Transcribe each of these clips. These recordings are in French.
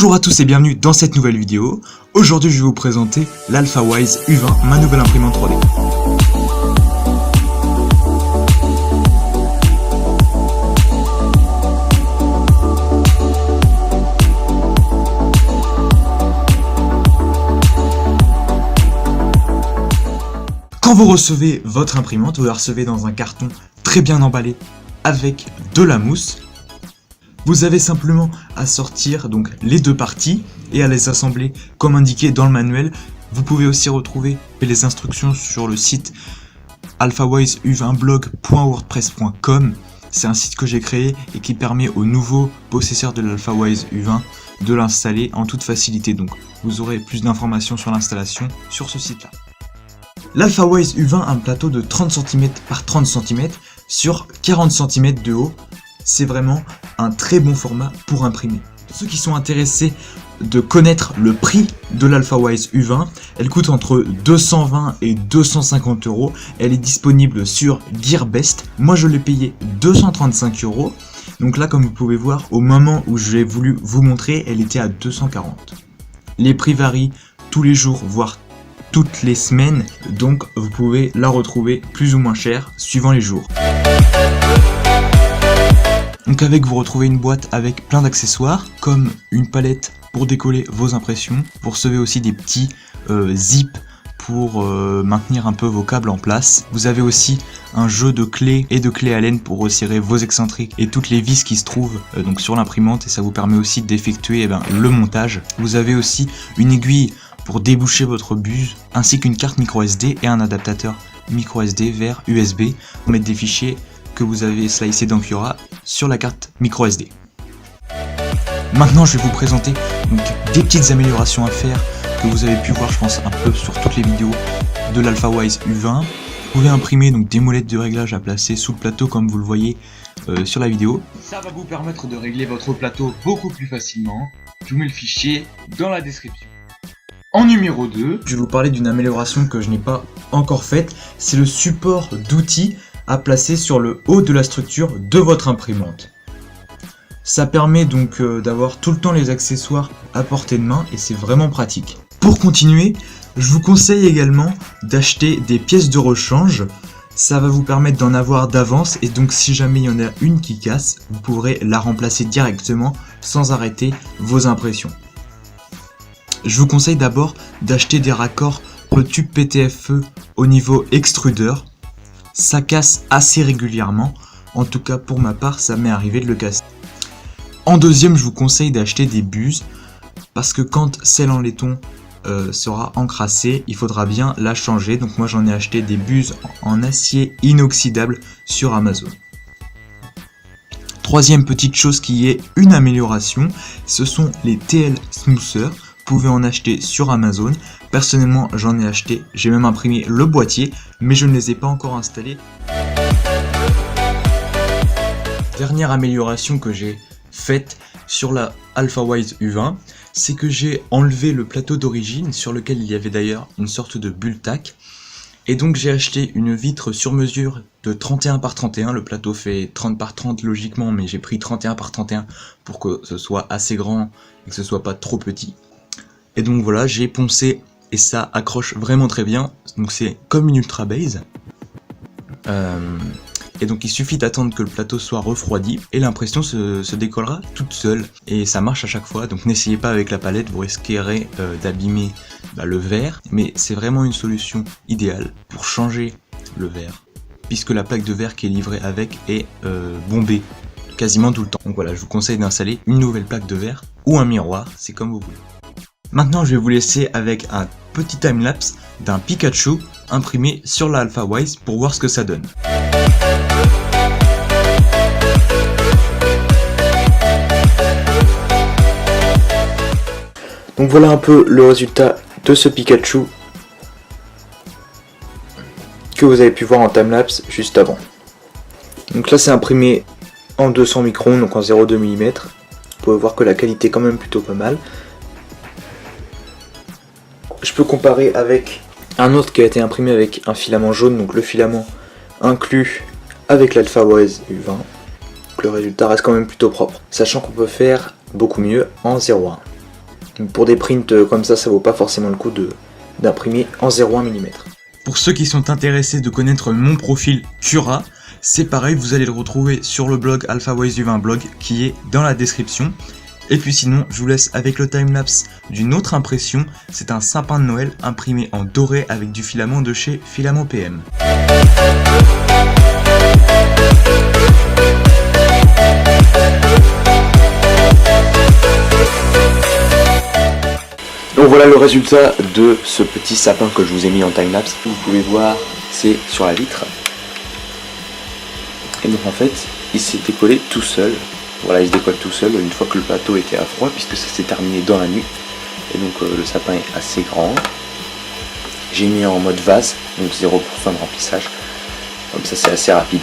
Bonjour à tous et bienvenue dans cette nouvelle vidéo. Aujourd'hui je vais vous présenter l'AlphaWise U20, ma nouvelle imprimante 3D. Quand vous recevez votre imprimante, vous la recevez dans un carton très bien emballé avec de la mousse. Vous avez simplement à sortir donc les deux parties et à les assembler comme indiqué dans le manuel. Vous pouvez aussi retrouver les instructions sur le site alphawiseu20blog.wordpress.com. C'est un site que j'ai créé et qui permet aux nouveaux possesseurs de l'AlphaWise U20 de l'installer en toute facilité. Donc vous aurez plus d'informations sur l'installation sur ce site-là. L'AlphaWise U20 a un plateau de 30 cm par 30 cm sur 40 cm de haut. C'est vraiment un très bon format pour imprimer. Pour ceux qui sont intéressés de connaître le prix de l'AlphaWise U20, elle coûte entre 220 et 250 €. Elle est disponible sur Gearbest. Moi je l'ai payé 235 €. Donc là, comme vous pouvez voir, au moment où j'ai voulu vous montrer, elle était à 240. Les prix varient tous les jours, voire toutes les semaines. Donc vous pouvez la retrouver plus ou moins cher suivant les jours. Donc vous retrouvez une boîte avec plein d'accessoires comme une palette pour décoller vos impressions. Vous recevez aussi des petits zips pour maintenir un peu vos câbles en place. Vous avez aussi un jeu de clés et de clés Allen pour resserrer vos excentriques et toutes les vis qui se trouvent donc sur l'imprimante, et ça vous permet aussi d'effectuer le montage. Vous avez aussi une aiguille pour déboucher votre buse, ainsi qu'une carte micro SD et un adaptateur micro SD vers USB pour mettre des fichiers que vous avez slicé dans Cura sur la carte micro SD. Maintenant je vais vous présenter donc des petites améliorations à faire que vous avez pu voir, je pense, un peu sur toutes les vidéos de l'AlphaWise U20. Vous pouvez imprimer donc des molettes de réglage à placer sous le plateau comme vous le voyez sur la vidéo. Ça va vous permettre de régler votre plateau beaucoup plus facilement. Je vous mets le fichier dans la description. En numéro 2, je vais vous parler d'une amélioration que je n'ai pas encore faite. C'est le support d'outils à placer sur le haut de la structure de votre imprimante. Ça permet donc d'avoir tout le temps les accessoires à portée de main et c'est vraiment pratique. Pour continuer, je vous conseille également d'acheter des pièces de rechange. Ça va vous permettre d'en avoir d'avance et donc si jamais il y en a une qui casse, vous pourrez la remplacer directement sans arrêter vos impressions. Je vous conseille d'abord d'acheter des raccords pour le tube PTFE au niveau extrudeur. Ça casse assez régulièrement, en tout cas pour ma part ça m'est arrivé de le casser. En deuxième, je vous conseille d'acheter des buses parce que quand celle en laiton sera encrassée, il faudra bien la changer. Donc moi j'en ai acheté des buses en acier inoxydable sur Amazon. Troisième petite chose qui est une amélioration, ce sont les TL Smoother. Vous pouvez en acheter sur Amazon. Personnellement j'en ai acheté, j'ai même imprimé le boîtier, mais je ne les ai pas encore installés. Dernière amélioration que j'ai faite sur la AlphaWise U20, c'est que j'ai enlevé le plateau d'origine sur lequel il y avait d'ailleurs une sorte de bulle tack. Et donc j'ai acheté une vitre sur mesure de 31 par 31, le plateau fait 30 par 30 logiquement, mais j'ai pris 31 par 31 pour que ce soit assez grand et que ce soit pas trop petit. Et donc voilà, j'ai poncé et ça accroche vraiment très bien, donc c'est comme une ultra base. Et donc il suffit d'attendre que le plateau soit refroidi et l'impression se décollera toute seule et ça marche à chaque fois. Donc n'essayez pas avec la palette, vous risquerez d'abîmer le verre, mais c'est vraiment une solution idéale pour changer le verre puisque la plaque de verre qui est livrée avec est bombée quasiment tout le temps. Donc voilà, je vous conseille d'installer une nouvelle plaque de verre ou un miroir, c'est comme vous voulez. Maintenant je vais vous laisser avec un petit timelapse d'un Pikachu imprimé sur la AlphaWise pour voir ce que ça donne. Donc voilà un peu le résultat de ce Pikachu que vous avez pu voir en timelapse juste avant. Donc là c'est imprimé en 200 microns, donc en 0,2 mm. Vous pouvez voir que la qualité est quand même plutôt pas mal. Je peux comparer avec un autre qui a été imprimé avec un filament jaune, donc le filament inclus avec l'AlphaWise U20. Donc le résultat reste quand même plutôt propre, sachant qu'on peut faire beaucoup mieux en 0,1. Donc pour des prints comme ça vaut pas forcément le coup d'imprimer en 0,1 mm. Pour ceux qui sont intéressés de connaître mon profil Cura, c'est pareil, vous allez le retrouver sur le blog AlphaWise du 20 blog qui est dans la description. Et puis sinon, je vous laisse avec le timelapse d'une autre impression. C'est un sapin de Noël imprimé en doré avec du filament de chez Filament PM. Donc voilà le résultat de ce petit sapin que je vous ai mis en timelapse. Vous pouvez voir, c'est sur la vitre. Et donc en fait, il s'est décollé tout seul. Voilà, il se décolle tout seul une fois que le plateau était à froid, puisque ça s'est terminé dans la nuit. Et donc le sapin est assez grand. J'ai mis en mode vase, donc 0% de remplissage. Comme ça c'est assez rapide.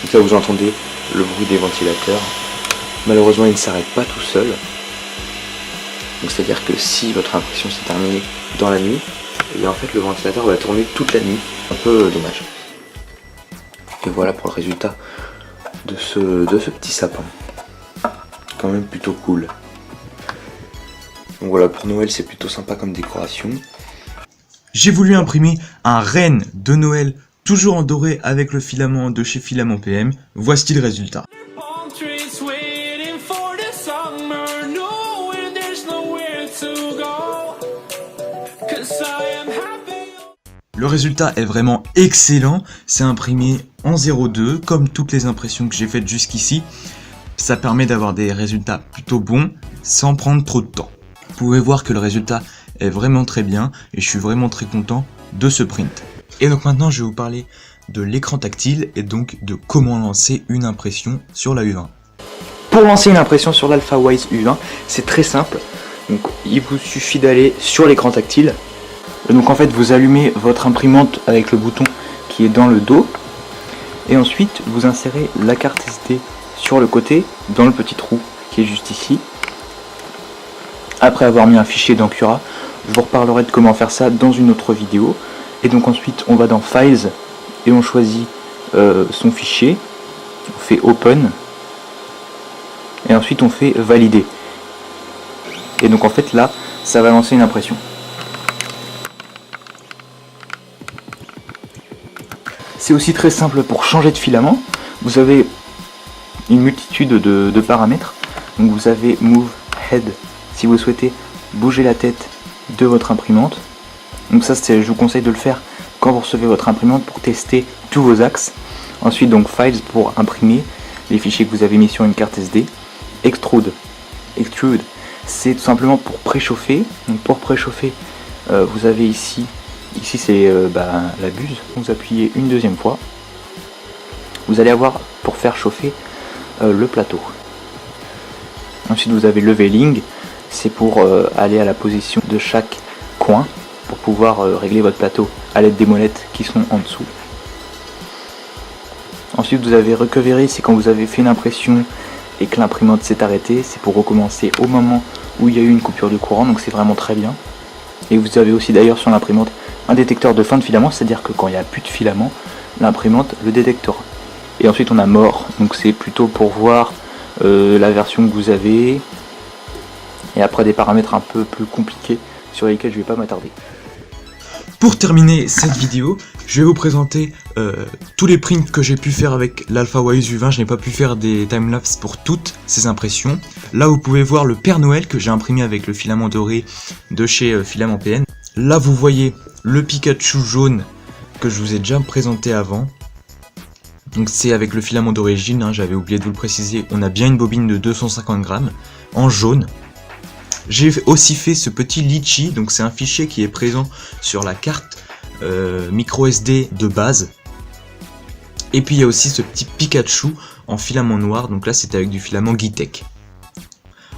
Donc là vous entendez le bruit des ventilateurs. Malheureusement il ne s'arrête pas tout seul. Donc c'est à dire que si votre impression s'est terminée dans la nuit, et bien en fait le ventilateur va tourner toute la nuit. Un peu dommage. Et voilà pour le résultat de ce petit sapin. Quand même plutôt cool. Donc voilà, pour Noël c'est plutôt sympa comme décoration. J'ai voulu imprimer un renne de Noël toujours en doré avec le filament de chez Filament PM. Voici le résultat. Le résultat est vraiment excellent, c'est imprimé en 0,2 comme toutes les impressions que j'ai faites jusqu'ici. Ça permet d'avoir des résultats plutôt bons sans prendre trop de temps. Vous pouvez voir que le résultat est vraiment très bien et je suis vraiment très content de ce print. Et donc maintenant je vais vous parler de l'écran tactile et donc de comment lancer une impression sur la U20. Pour lancer une impression sur l'AlphaWise U20, c'est très simple. Donc il vous suffit d'aller sur l'écran tactile. Donc en fait vous allumez votre imprimante avec le bouton qui est dans le dos et ensuite vous insérez la carte SD sur le côté dans le petit trou qui est juste ici. Après avoir mis un fichier dans Cura, je vous reparlerai de comment faire ça dans une autre vidéo. Et donc ensuite on va dans Files et on choisit son fichier, on fait Open et ensuite on fait Valider. Et donc en fait là ça va lancer une impression. C'est aussi très simple pour changer de filament. Vous avez une multitude de paramètres. Donc vous avez Move Head si vous souhaitez bouger la tête de votre imprimante. Donc ça je vous conseille de le faire quand vous recevez votre imprimante pour tester tous vos axes. Ensuite donc Files pour imprimer les fichiers que vous avez mis sur une carte SD. Extrude c'est tout simplement pour préchauffer. Donc pour préchauffer vous avez ici c'est la buse, vous appuyez une deuxième fois, vous allez avoir pour faire chauffer le plateau. Ensuite vous avez leveling, c'est pour aller à la position de chaque coin, pour pouvoir régler votre plateau à l'aide des molettes qui sont en dessous. Ensuite vous avez recovery, c'est quand vous avez fait une impression et que l'imprimante s'est arrêtée, c'est pour recommencer au moment où il y a eu une coupure de courant, donc c'est vraiment très bien. Et vous avez aussi d'ailleurs sur l'imprimante un détecteur de fin de filament, c'est-à-dire que quand il n'y a plus de filament, l'imprimante le détectera. Et ensuite on a mort, donc c'est plutôt pour voir la version que vous avez, et après des paramètres un peu plus compliqués sur lesquels je ne vais pas m'attarder. Pour terminer cette vidéo, je vais vous présenter tous les prints que j'ai pu faire avec l'AlphaWise U20. Je n'ai pas pu faire des timelapses pour toutes ces impressions. Là vous pouvez voir le Père Noël que j'ai imprimé avec le filament doré de chez Filament PM. Là vous voyez le Pikachu jaune que je vous ai déjà présenté avant. Donc c'est avec le filament d'origine, j'avais oublié de vous le préciser, on a bien une bobine de 250 grammes en jaune. J'ai aussi fait ce petit litchi, donc c'est un fichier qui est présent sur la carte micro SD de base. Et puis il y a aussi ce petit Pikachu en filament noir, donc là c'était avec du filament Gitek.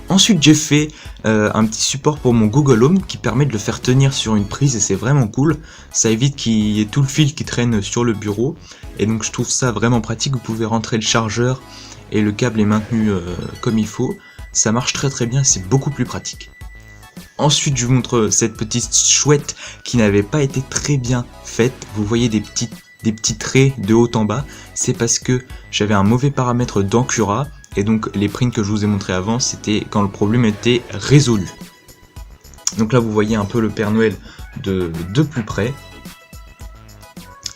Ensuite j'ai fait un petit support pour mon Google Home qui permet de le faire tenir sur une prise et c'est vraiment cool. Ça évite qu'il y ait tout le fil qui traîne sur le bureau et donc je trouve ça vraiment pratique. Vous pouvez rentrer le chargeur et le câble est maintenu comme il faut. Ça marche très bien, c'est beaucoup plus pratique. Ensuite je vous montre cette petite chouette qui n'avait pas été très bien faite. Vous voyez des petits traits de haut en bas, c'est parce que j'avais un mauvais paramètre dans Cura. Et donc les prints que je vous ai montré avant, c'était quand le problème était résolu. Donc là vous voyez un peu le Père Noël de plus près.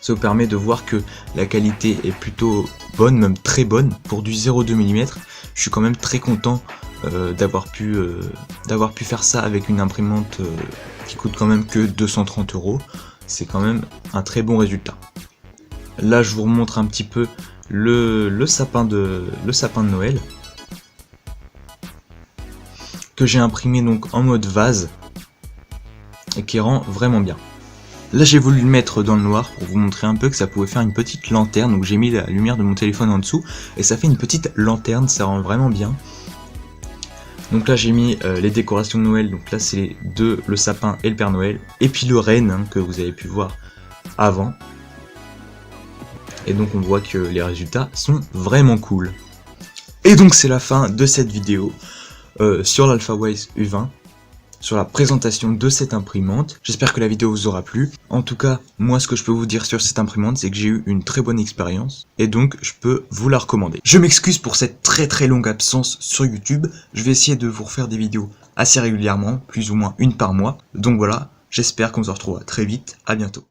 Ça vous permet de voir que la qualité est plutôt bonne, même très bonne. Pour du 0,2 mm, je suis quand même très content d'avoir pu faire ça avec une imprimante qui coûte quand même que 230 €. C'est quand même un très bon résultat. Là je vous remontre un petit peu le sapin de Noël que j'ai imprimé donc en mode vase et qui rend vraiment bien. Là j'ai voulu le mettre dans le noir pour vous montrer un peu que ça pouvait faire une petite lanterne, donc j'ai mis la lumière de mon téléphone en dessous et ça fait une petite lanterne, ça rend vraiment bien. Donc là j'ai mis les décorations de Noël, donc là c'est le sapin et le Père Noël, et puis le renne hein, que vous avez pu voir avant. Et donc on voit que les résultats sont vraiment cool. Et donc c'est la fin de cette vidéo sur l'AlphaWise U20. Sur la présentation de cette imprimante. J'espère que la vidéo vous aura plu. En tout cas, moi ce que je peux vous dire sur cette imprimante, c'est que j'ai eu une très bonne expérience et donc je peux vous la recommander. Je m'excuse pour cette très longue absence sur YouTube. Je vais essayer de vous refaire des vidéos assez régulièrement, plus ou moins une par mois. Donc voilà, j'espère qu'on se retrouvera très vite. À bientôt.